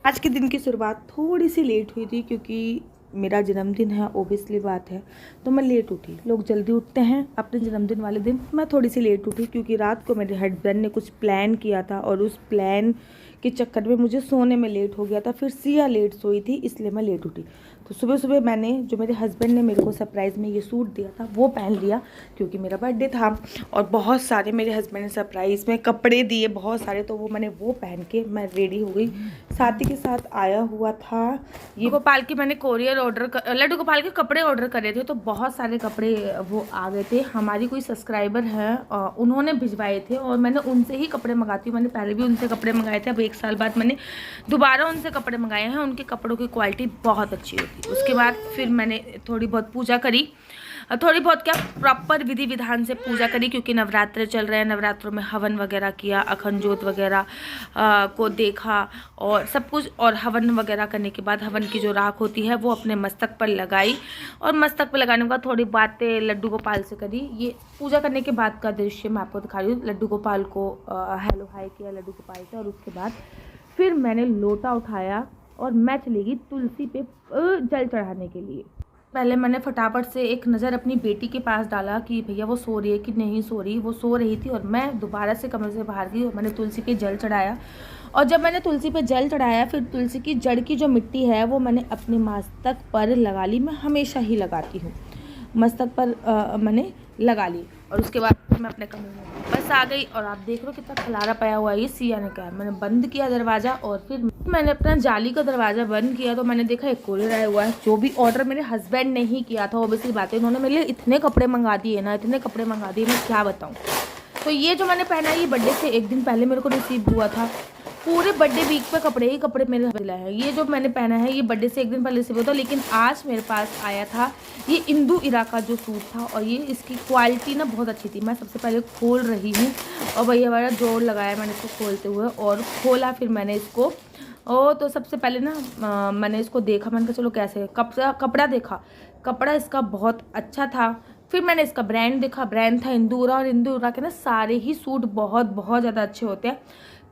आज के दिन की शुरुआत थोड़ी सी लेट हुई थी क्योंकि मेरा जन्मदिन है, ओबियसली बात है, तो मैं लेट उठी। लोग जल्दी उठते हैं अपने जन्मदिन वाले दिन, मैं थोड़ी सी लेट उठी क्योंकि रात को मेरे हस्बैंड ने कुछ प्लान किया था और उस प्लान के चक्कर में मुझे सोने में लेट हो गया था। फिर सिया लेट सोई थी, इसलिए मैं लेट उठी। तो सुबह सुबह मैंने, जो मेरे हस्बैंड ने मेरे को सरप्राइज़ में ये सूट दिया था, वो पहन लिया क्योंकि मेरा बर्थडे था। और बहुत सारे मेरे हस्बैंड ने सरप्राइज़ में कपड़े दिए, बहुत सारे, तो वो मैंने वो पहन के मैं रेडी हो गई। साथ ही के साथ आया हुआ था ये गोपाल की, मैंने कोरियर लड्डू गोपाल के कपड़े ऑर्डर करे थे, तो बहुत सारे कपड़े वो आ गए थे। हमारी कोई सब्सक्राइबर है, उन्होंने भिजवाए थे और मैंने उनसे ही कपड़े मंगाती हूँ। मैंने पहले भी उनसे कपड़े मंगाए थे, अब 1 साल बाद मैंने दोबारा उनसे कपड़े मंगाए हैं। उनके कपड़ों की क्वालिटी बहुत अच्छी होती है। उसके बाद फिर मैंने थोड़ी बहुत पूजा करी, थोड़ी बहुत क्या, प्रॉपर विधि विधान से पूजा करी क्योंकि नवरात्र चल रहे हैं। नवरात्रों में हवन वगैरह किया, अखंड ज्योत वगैरह को देखा और सब कुछ। और हवन वगैरह करने के बाद हवन की जो राख होती है वो अपने मस्तक पर लगाई और मस्तक पर लगाने के बाद थोड़ी बातें लड्डू गोपाल से करी। ये पूजा करने के बाद का दृश्य मैं आपको दिखा रही हूँ। लड्डू गोपाल को हेलो हाय किया लड्डू गोपाल से, और उसके बाद फिर मैंने लोटा उठाया और मैं चली गई तुलसी पे जल चढ़ाने के लिए। पहले मैंने फटाफट से एक नज़र अपनी बेटी के पास डाला कि भैया वो सो रही है कि नहीं सो रही। वो सो रही थी और मैं दोबारा से कमरे से बाहर गई और मैंने तुलसी पे जल चढ़ाया। और जब मैंने तुलसी पे जल चढ़ाया, फिर तुलसी की जड़ की जो मिट्टी है वो मैंने अपने मस्तक पर लगा ली। मैं हमेशा ही लगाती हूँ, मस्तक पर मैंने लगा ली। और उसके बाद फिर मैं अपने कमरे में बस आ गई। और आप देख रहे हो कितना खलारा पाया हुआ है। ये सिया ने कहा, मैंने बंद किया दरवाज़ा और फिर मैंने अपना जाली का दरवाज़ा बंद किया तो मैंने देखा एक कोरियर आया हुआ है। जो भी ऑर्डर मेरे हस्बैंड ने ही किया था, ऑब्वियसली बात है, उन्होंने मेरे लिए इतने कपड़े मंगा दिए ना, इतने कपड़े मंगा दिए, मैं क्या बताऊँ। तो ये जो मैंने पहना है ये बर्थडे से 1 दिन पहले मेरे को रिसीव हुआ था। पूरे बर्थडे वीक पे कपड़े ही कपड़े मेरे मिला है। ये जो मैंने पहना है ये बर्थडे से 1 दिन पहले रिसीव हुआ था, लेकिन आज मेरे पास आया था ये इंदू इरा का जो सूट था और ये इसकी क्वालिटी ना बहुत अच्छी थी। मैं सबसे पहले खोल रही हूँ और भैया वाला जोर लगाया मैंने इसको खोलते हुए और खोला। फिर मैंने इसको तो सबसे पहले ना मैंने इसको देखा, मैंने कहा चलो कैसे कपड़ा देखा, कपड़ा इसका बहुत अच्छा था। फिर मैंने इसका ब्रांड देखा, ब्रांड था इंदूरा, और इंदूरा के ना सारे ही सूट बहुत बहुत ज़्यादा अच्छे होते हैं।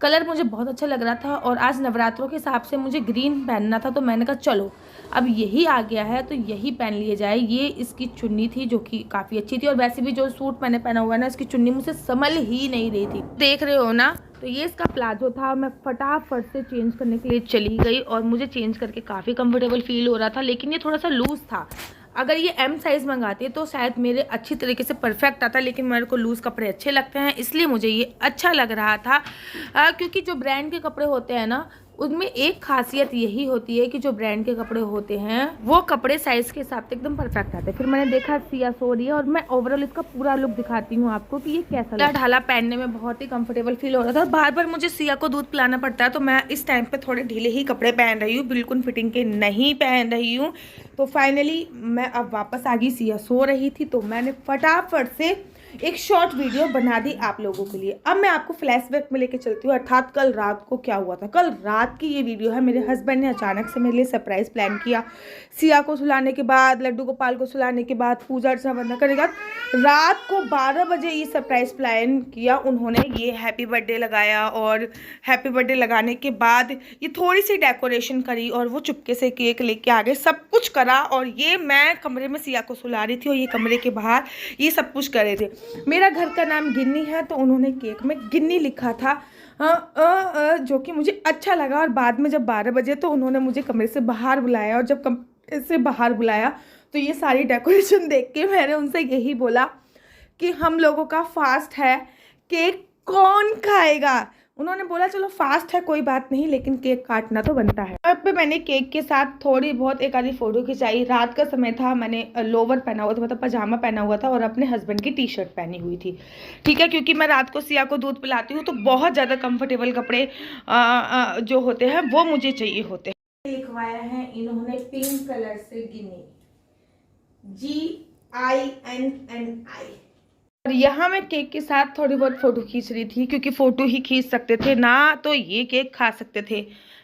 कलर मुझे बहुत अच्छा लग रहा था और आज नवरात्रों के हिसाब से मुझे ग्रीन पहनना था, तो मैंने कहा चलो अब यही आ गया है तो यही पहन लिया जाए। ये इसकी चुन्नी थी जो कि काफ़ी अच्छी थी और वैसे भी जो सूट मैंने पहना हुआ है ना, इसकी चुन्नी मुझसे संभल ही नहीं रही थी, देख रहे हो ना। तो ये इसका प्लाजो था। मैं फटाफट से चेंज करने के लिए चली गई और मुझे चेंज करके काफ़ी कंफर्टेबल फील हो रहा था, लेकिन ये थोड़ा सा लूज़ था। अगर ये M साइज़ मंगाती है तो शायद मेरे अच्छी तरीके से परफेक्ट आता, लेकिन मेरे को लूज़ कपड़े अच्छे लगते हैं, इसलिए मुझे ये अच्छा लग रहा था। क्योंकि जो ब्रांड के कपड़े होते हैं ना, उनमें एक खासियत यही होती है कि जो ब्रांड के कपड़े होते हैं वो कपड़े साइज़ के हिसाब से एकदम परफेक्ट आते हैं। फिर मैंने देखा सिया सो रही है और मैं ओवरऑल इसका पूरा लुक दिखाती हूँ आपको कि ये कैसा लगा। ढाला पहनने में बहुत ही कंफर्टेबल फील हो रहा था। बार बार मुझे सिया को दूध पिलाना पड़ता है, तो मैं इस टाइम पे थोड़े ढीले ही कपड़े पहन रही हूँ, बिल्कुल फिटिंग के नहीं पहन रही हूँ। तो फाइनली मैं अब वापस आ गई। सिया सो रही थी तो मैंने फटाफट से एक शॉर्ट वीडियो बना दी आप लोगों के लिए। अब मैं आपको फ्लैशबैक में लेके चलती हूँ, अर्थात कल रात को क्या हुआ था। कल रात की ये वीडियो है। मेरे हस्बैंड ने अचानक से मेरे लिए सरप्राइज़ प्लान किया। सिया को सुलाने के बाद, लड्डू गोपाल को सुलाने के बाद, पूजा अर्चना बंद करने के बाद रात को 12 बजे ये सरप्राइज़ प्लान किया उन्होंने। ये हैप्पी बर्थडे लगाया और हैप्पी बर्थडे लगाने के बाद ये थोड़ी सी डेकोरेशन करी और वो चुपके से केक लेके आ गए, सब कुछ करा। और ये मैं कमरे में सिया को सुला रही थी और ये कमरे के बाहर ये सब कुछ कर रहे थे। मेरा घर का नाम गिन्नी है, तो उन्होंने केक में गिन्नी लिखा था, जो कि मुझे अच्छा लगा। और बाद में जब 12 बजे तो उन्होंने मुझे कमरे से बाहर बुलाया, और जब कमरे से बाहर बुलाया तो ये सारी डेकोरेशन देख के मैंने उनसे यही बोला कि हम लोगों का फास्ट है, केक कौन खाएगा। उन्होंने बोला चलो फास्ट है कोई बात नहीं, लेकिन केक काटना तो बनता है। तब पे मैंने केक के साथ थोड़ी बहुत एक आधी फ़ोटो खिंचाई। रात का समय था, मैंने लोवर पहना हुआ था, मतलब पजामा पहना हुआ था और अपने हस्बैंड की टी शर्ट पहनी हुई थी। ठीक है, क्योंकि मैं रात को सिया को दूध पिलाती हूँ तो बहुत ज़्यादा कंफर्टेबल कपड़े जो होते हैं वो मुझे चाहिए होते हैं। लिखवाया है इन्होंने पिंक कलर से गिनी, GINNI। और यहाँ मैं केक के साथ थोड़ी बहुत फ़ोटो खींच रही थी, क्योंकि फ़ोटो ही खींच सकते थे ना, तो ये केक खा सकते थे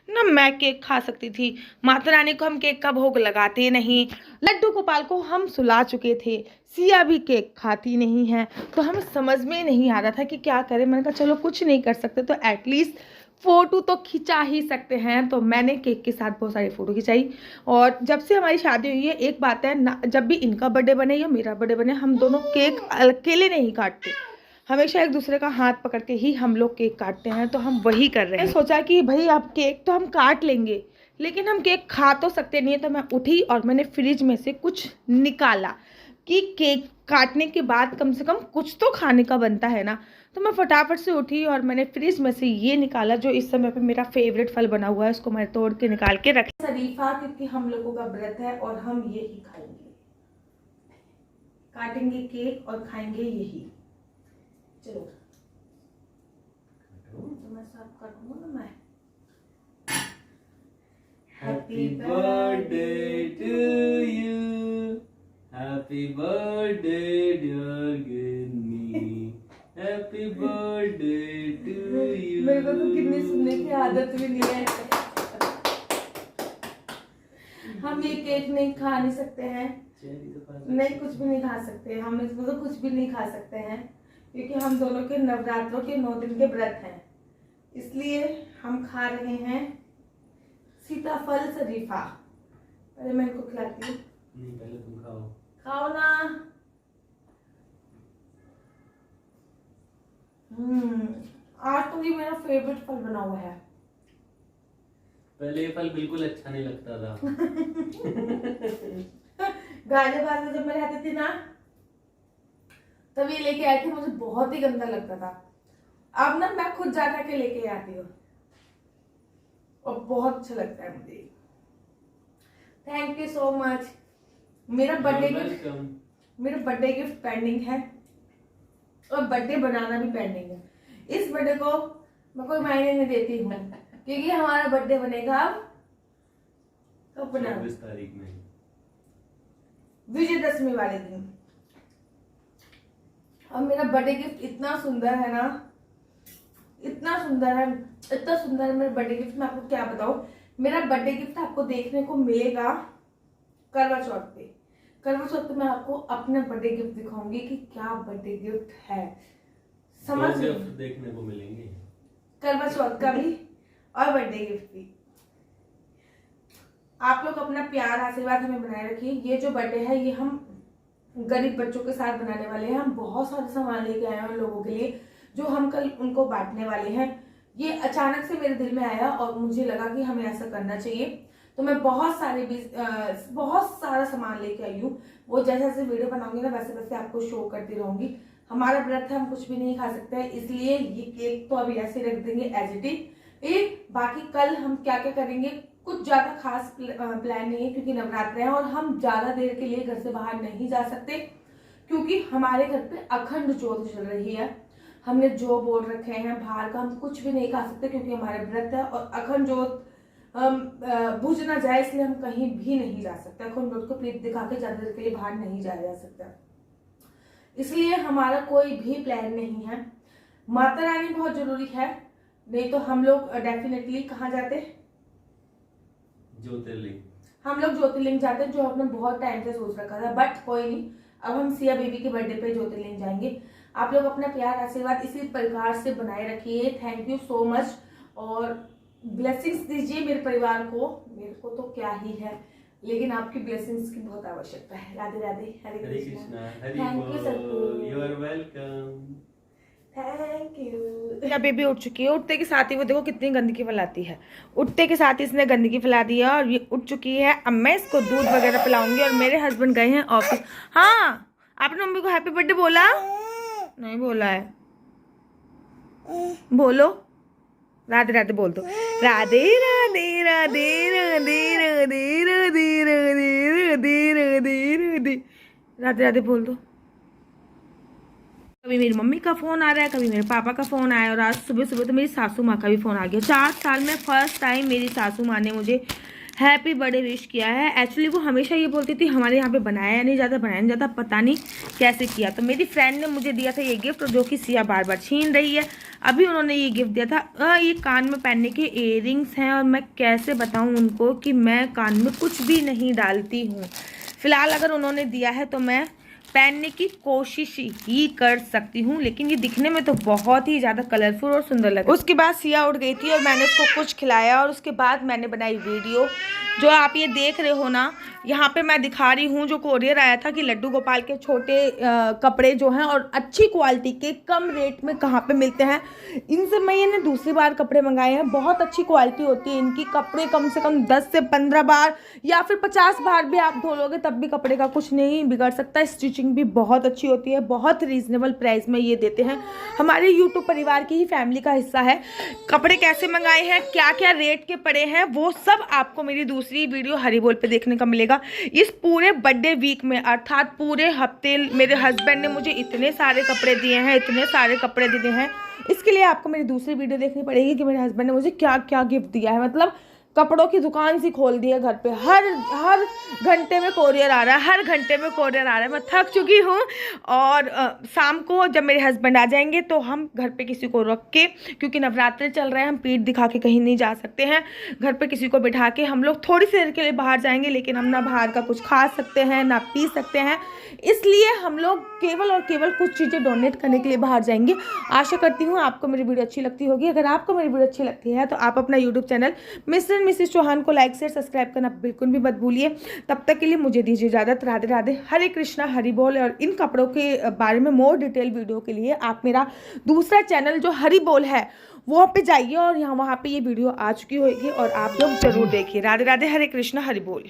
ना, मैं केक खा सकती थी। माता रानी को हम केक का भोग लगाते नहीं, लड्डू गोपाल को हम सुला चुके थे, सिया भी केक खाती नहीं है, तो हमें समझ में नहीं आ रहा था कि क्या करें। मैंने कहा चलो कुछ नहीं कर सकते तो एटलीस्ट फ़ोटो तो खिंचा ही सकते हैं। तो मैंने केक के साथ बहुत सारी फ़ोटो खिंचाई। और जब से हमारी शादी हुई है, एक बात है ना, जब भी इनका बर्थडे बने या मेरा बर्थडे बने, हम दोनों केक अकेले नहीं काटते, हमेशा एक दूसरे का हाथ पकड़ के ही हम लोग केक काटते हैं। तो हम वही कर रहे हैं। सोचा कि भाई अब केक तो हम काट लेंगे, लेकिन हम केक खा तो सकते नहीं है। तो मैं उठी और मैंने फ्रिज में से कुछ निकाला कि केक काटने के बाद कम से कम कुछ तो खाने का बनता है ना। तो मैं फटाफट से उठी और मैंने फ्रिज में से ये निकाला, जो इस समय पे मेरा फेवरेट फल बना हुआ है। उसको मैं तोड़ के निकाल के रख शरीफा, क्योंकि हम लोगों का व्रत है और हम यही खाएंगे, काटेंगे केक और खाएंगे यही। चलो तो मैं सब काटूंगा ना। मैं happy birthday to you, happy birthday dear Ginni, happy birthday to you. मेरे को तो कितनी सुनने की आदत भी नहीं है। हम ये केक नहीं खा नहीं सकते हैं, नहीं कुछ भी नहीं खा सकते। हम इसमें तो कुछ भी नहीं खा सकते हैं, क्योंकि हम दोनों के नवरात्रों के 9 दिन के व्रत हैं। इसलिए हम खा रहे हैं सीताफल शरीफा। पहले मैं इनको खिलाती हूँ। नहीं, पहले तुम खाओ। खाओ ना। आज तो ये मेरा फेवरेट फल बना हुआ है। पहले ये फल बिल्कुल अच्छा नहीं लगता था। गाजियाबाद में जब मैं रहती थी ना, तब ये लेके आए थे, मुझे बहुत ही गंदा लगता था। अब ना मैं खुद जाकर के लेके आती हूँ और बहुत अच्छा लगता है मुझे। Thank you so much. मेरा बर्थडे गिफ्ट पेंडिंग है और बर्थडे बनाना भी पेंडिंग है। इस बर्थडे को मैं कोई मायने नहीं देती हूँ, क्योंकि हमारा बर्थडे बनेगा अब कब बना, 24 तारीख में, विजयदशमी वाले दिन। और मेरा बर्थडे गिफ्ट इतना सुंदर है ना, इतना सुंदर है, इतना सुंदर है मेरा बर्थडे गिफ्ट। मैं आपको क्या बताऊं। मेरा बर्थडे गिफ्ट आपको देखने को मिलेगा करवा चौथ पे। करवा चौथ पे मैं आपको अपना बर्थडे गिफ्ट दिखाऊंगी कि क्या बर्थडे गिफ्ट है। समझ गिफ्ट देखने को मिलेंगे करवा चौथ का भी और बर्थडे गिफ्ट भी। आप लोग अपना प्यार आशीर्वाद हमें बनाए रखिए। ये जो बर्थडे है ये हम गरीब बच्चों के साथ बनाने वाले हैं। हम बहुत सारे सामान लेके आए हैं उन लोगों के लिए, जो हम कल उनको बांटने वाले हैं। ये अचानक से मेरे दिल में आया और मुझे लगा कि हमें ऐसा करना चाहिए। तो मैं बहुत सारा सामान लेके आई हूँ। वो जैसे जैसे वीडियो बनाऊंगी ना, वैसे वैसे आपको शो करती रहूंगी। हमारा व्रत है, हम कुछ भी नहीं खा सकते हैं, इसलिए ये केक तो अभी ऐसे रख देंगे एज इट इज। बाकी कल हम क्या क्या करेंगे, कुछ ज्यादा खास प्लान नहीं है, क्योंकि नवरात्र है और हम ज्यादा देर के लिए घर से बाहर नहीं जा सकते, क्योंकि हमारे घर पे अखंड ज्योत चल रही है। हमने जो बोल रखे हैं, बाहर का हम कुछ भी नहीं खा सकते, क्योंकि हमारे व्रत है और अखंड ज्योत बुझ ना जाए, इसलिए हम कहीं भी नहीं जा सकते। अखंड ज्योत को प्रीत दिखा के ज्यादा देर के लिए बाहर नहीं जाया जा सकता, इसलिए हमारा कोई भी प्लान नहीं है। माता रानी बहुत जरूरी है, नहीं तो हम लोग डेफिनेटली कहाँ जाते, ज्योतिर्लिंग। हम लोग ज्योतिर्लिंग जाते हैं, जो हमने बहुत टाइम से सोच रखा था। बट कोई नहीं, अब हम सिया बेबी के बर्थडे पे ज्योतिर्लिंग जाएंगे। आप लोग अपना प्यार आशीर्वाद इसी प्रकार से बनाए रखिए। थैंक यू सो मच और ब्लेसिंग्स दीजिए मेरे परिवार को। मेरे को तो क्या ही है, लेकिन आपकी ब्लेसिंग्स की बहुत आवश्यकता है। Radhe Radhe, Hare Krishna, thank you Satguru, you are welcome, thank you. क्या बेबी उठ चुकी है। उठते के साथ ही वो देखो कितनी गंदगी फैलाती है। उठते के साथ ही इसने गंदगी फैला दी है और ये उठ चुकी है। अब मैं इसको दूध वगैरह पिलाऊंगी और मेरे हस्बैंड गए हैं ऑफिस। हाँ, आपने मम्मी को हैप्पी बर्थडे बोला? नहीं बोला है। बोलो राधे राधे बोल दो। राधे राधे राधे राधे राधे राधे राधे राधे राधे राधे राधे राधे बोल दो। कभी मेरी मम्मी का फ़ोन आ रहा है, कभी मेरे पापा का फ़ोन आया और आज सुबह सुबह तो मेरी सासू माँ का भी फ़ोन आ गया। 4 साल में फर्स्ट टाइम मेरी सासू माँ ने मुझे हैप्पी बर्थडे विश किया है। एक्चुअली वो हमेशा ये बोलती थी हमारे यहाँ पे बनाया नहीं जाता, पता नहीं कैसे किया। तो मेरी फ्रेंड ने मुझे दिया था ये गिफ्ट, जो कि सिया बार बार छीन रही है। अभी उन्होंने ये गिफ्ट दिया था। ये कान में पहनने के इयररिंग्स हैं और मैं कैसे बताऊँ उनको कि मैं कान में कुछ भी नहीं डालती हूँ। फिलहाल अगर उन्होंने दिया है तो मैं पहनने की कोशिश ही कर सकती हूँ, लेकिन ये दिखने में तो बहुत ही ज़्यादा कलरफुल और सुंदर लगा। उसके बाद सिया उठ गई थी और मैंने उसको कुछ खिलाया और उसके बाद मैंने बनाई वीडियो। जो आप ये देख रहे हो ना, यहाँ पे मैं दिखा रही हूँ जो कोरियर आया था कि लड्डू गोपाल के छोटे कपड़े जो हैं और अच्छी क्वालिटी के कम रेट में कहाँ पे मिलते हैं। इनसे मैं ये दूसरी बार कपड़े मंगाए हैं, बहुत अच्छी क्वालिटी होती है इनकी। कपड़े कम से कम 10 से 15 बार या फिर 50 बार भी आप धो लोगे तब भी कपड़े का कुछ नहीं बिगड़ सकता। स्टिचिंग भी बहुत अच्छी होती है, बहुत रीजनेबल प्राइस में ये देते हैं। हमारे यूट्यूब परिवार की ही फैमिली का हिस्सा है। कपड़े कैसे मंगाए हैं, क्या क्या रेट के पड़े हैं, वो सब आपको मेरी दूसरी वीडियो हरी बोल पे देखने का मिलेगा। इस पूरे बर्थडे वीक में अर्थात पूरे हफ्ते मेरे हस्बैंड ने मुझे इतने सारे कपड़े दिए हैं, इतने सारे कपड़े दिए हैं। इसके लिए आपको मेरी दूसरी वीडियो देखनी पड़ेगी कि मेरे हस्बैंड ने मुझे क्या क्या गिफ्ट दिया है। मतलब कपड़ों की दुकान सी खोल दी है घर पे। हर घंटे में कोरियर आ रहा है, हर घंटे में कोरियर आ रहा है। मैं थक चुकी हूँ। और शाम को जब मेरे हस्बैंड आ जाएंगे तो हम घर पे किसी को रख के, क्योंकि नवरात्रे चल रहे हैं, हम पीठ दिखा के कहीं नहीं जा सकते हैं, घर पे किसी को बिठा के हम लोग थोड़ी सी देर के लिए बाहर जाएंगे, लेकिन हम ना बाहर का कुछ खा सकते हैं ना पी सकते हैं। इसलिए हम लोग केवल और केवल कुछ चीज़ें डोनेट करने के लिए बाहर जाएंगे। आशा करती हूँ आपको मेरी वीडियो अच्छी लगती होगी। अगर आपको मेरी वीडियो अच्छी लगती है तो आप अपना YouTube channel Mr and Mrs Chauhan को लाइक शेयर सब्सक्राइब करना बिल्कुल भी मत भूलिए। तब तक के लिए मुझे दीजिए इजाज़त। राधे राधे, हरे कृष्णा, हरि बोल। और इन कपड़ों के बारे में मोर डिटेल वीडियो के लिए आप मेरा दूसरा चैनल जो हरि बोल है वहाँ पे जाइए और वहाँ पे ये वीडियो आ चुकी होगी और आप लोग जरूर देखिए। राधे राधे, हरे कृष्णा, हरि बोल।